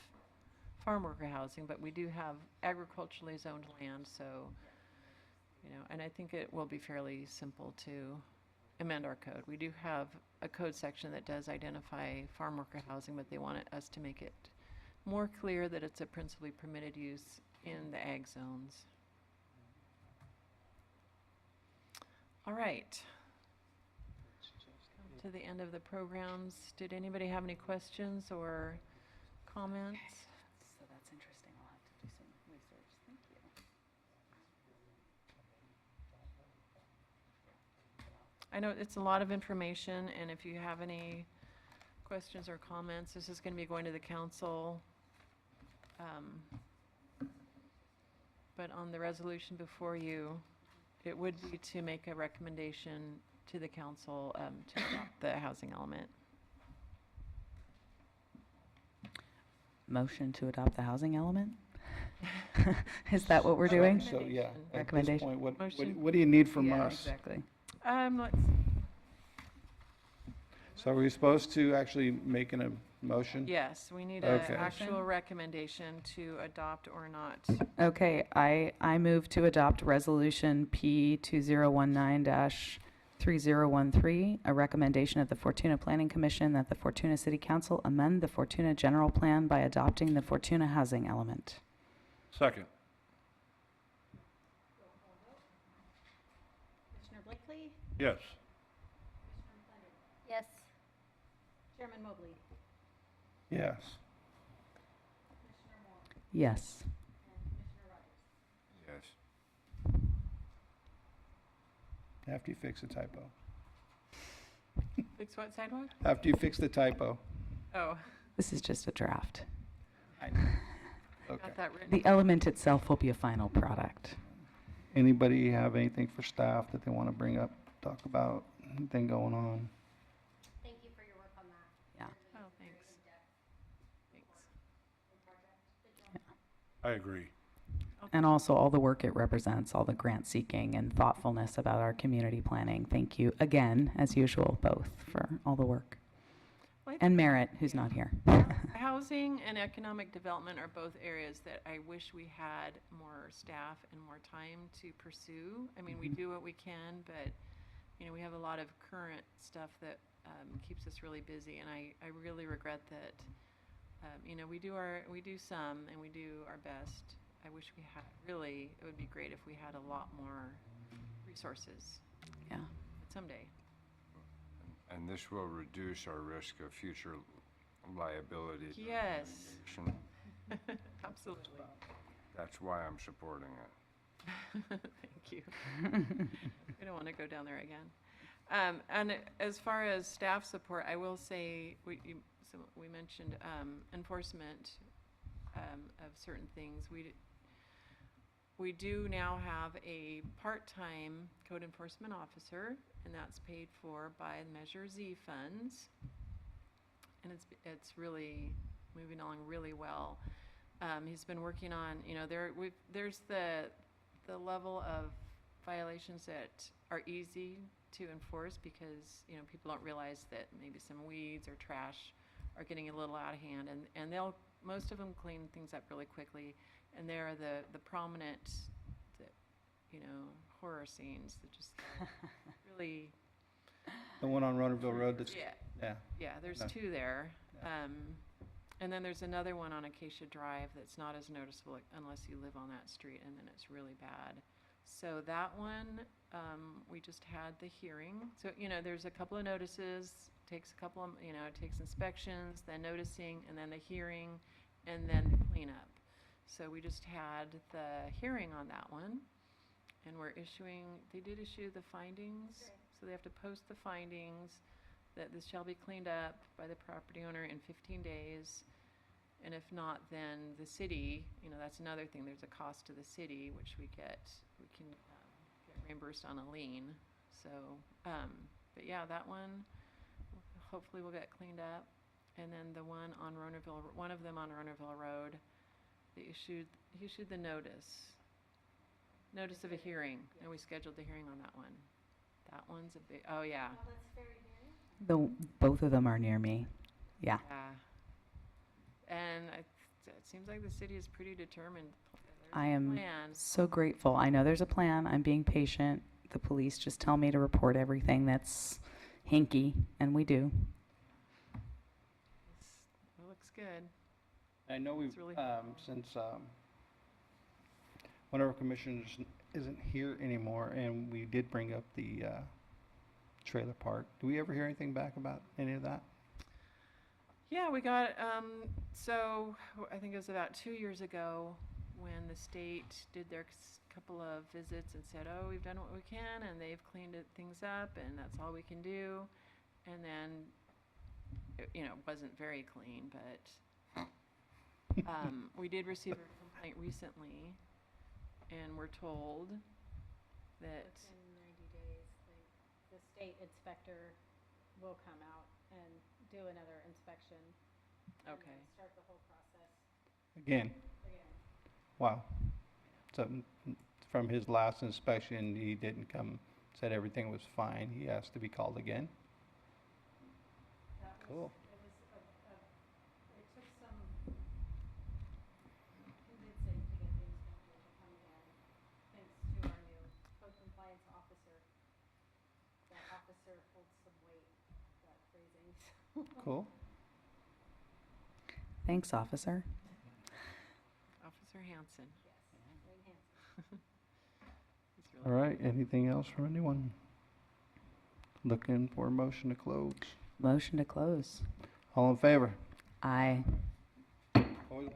farm worker housing, but we do have agriculturally zoned land, so, you know, and I think it will be fairly simple to amend our code. We do have a code section that does identify farm worker housing, but they wanted us to make it more clear that it's a principally permitted use in the ag zones. All right. Come to the end of the programs. Did anybody have any questions or comments? So that's interesting. I'll have to do some research. Thank you. I know it's a lot of information, and if you have any questions or comments, this is going to be going to the council. But on the resolution before you, it would be to make a recommendation to the council to adopt the housing element. Motion to adopt the housing element? Is that what we're doing? So, yeah, at this Recommendation. point, Motion. what do you need from Yeah, us? exactly. Let's, So are we supposed to actually make a motion? yes, we need an Okay. actual recommendation to adopt or not. Okay, I move to adopt Resolution P 2019-3013, a recommendation of the Fortuna Planning Commission that the Fortuna City Council amend the Fortuna General Plan by adopting the Fortuna housing element. Second. Commissioner Blakely, Yes. yes. Chairman Mobley, Yes. Yes. Yes. After you fix the typo. Fix what, sidewalk? After you fix the typo. Oh, This is just a draft. Okay. got that written. The element itself will be a final product. Anybody have anything for staff that they want to bring up, talk about, anything going on? thank you for your work on that. Yeah. Oh, thanks. Thanks. I agree. And also all the work it represents, all the grant seeking and thoughtfulness about our community planning. Thank you again, as usual, both for all the work. Well, I And Merritt, who's not here. Housing and economic development are both areas that I wish we had more staff and more time to pursue. I mean, we do what we can, but, you know, we have a lot of current stuff that keeps us really busy, and I really regret that, you know, we do some, and we do our best. I wish we had, really, it would be great if we had a lot more resources. Yeah. But someday. And this will reduce our risk of future liability. Yes. litigation. Absolutely. That's why I'm supporting it. Thank you. We don't want to go down there again. And as far as staff support, I will say, we mentioned enforcement of certain things. We do now have a part-time code enforcement officer, and that's paid for by Measure Z funds. And it's really moving along really well. He's been working on, you know, there's the level of violations that are easy to enforce because, you know, people don't realize that maybe some weeds or trash are getting a little out of hand, and most of them clean things up really quickly. And there are the prominent, you know, horror scenes that just really. The one on Ronerville Road that's, Yeah. Yeah, there's No. two there. Yeah. And then there's another one on Acacia Drive that's not as noticeable unless you live on that street, and then it's really bad. So that one, we just had the hearing. So, you know, there's a couple of notices, takes a couple of, you know, it takes inspections, then noticing, and then the hearing, and then the cleanup. So we just had the hearing on that one, and they did issue the findings. So they have to post the findings that this shall be cleaned up by the property owner in 15 days. And if not, then the city, that's another thing, there's a cost to the city, which we can get reimbursed on a lien. So, but yeah, that one, hopefully will get cleaned up. And then the one on one of them on Ronerville Road, they issued the notice of a hearing, and we scheduled the hearing on that one. That one's a big, oh yeah. Both of them are near me. Yeah. Yeah. And it seems like the city is pretty determined. I am Plan. so grateful. I know there's a plan. I'm being patient. The police just tell me to report everything that's hinky, and we do. It looks good. I know we've, It's really since one of our commissioners isn't here anymore, and we did bring up the trailer park. Do we ever hear anything back about any of that? Yeah, we got, so I think it was about 2 years ago when the state did their couple of visits and said, oh, we've done what we can, and they've cleaned things up, and that's all we can do. And then, it wasn't very clean, but we did receive a complaint recently, and we're told that, Within 90 days, the state inspector will come out and do another inspection. and okay. Start the whole process Again, again. wow. So from his last inspection, he didn't come, said everything was fine. He asked to be called again. That was- Cool. It took some convincing to get the inspector to come again, thanks to our new code compliance officer. That officer holds some weight, that phrasing. Cool. Thanks, officer. Officer Hanson. Yes, Wayne Hanson. He's All really right, anything else from anyone? Looking for a motion to close. Motion to close. All in favor? Aye. Opposed?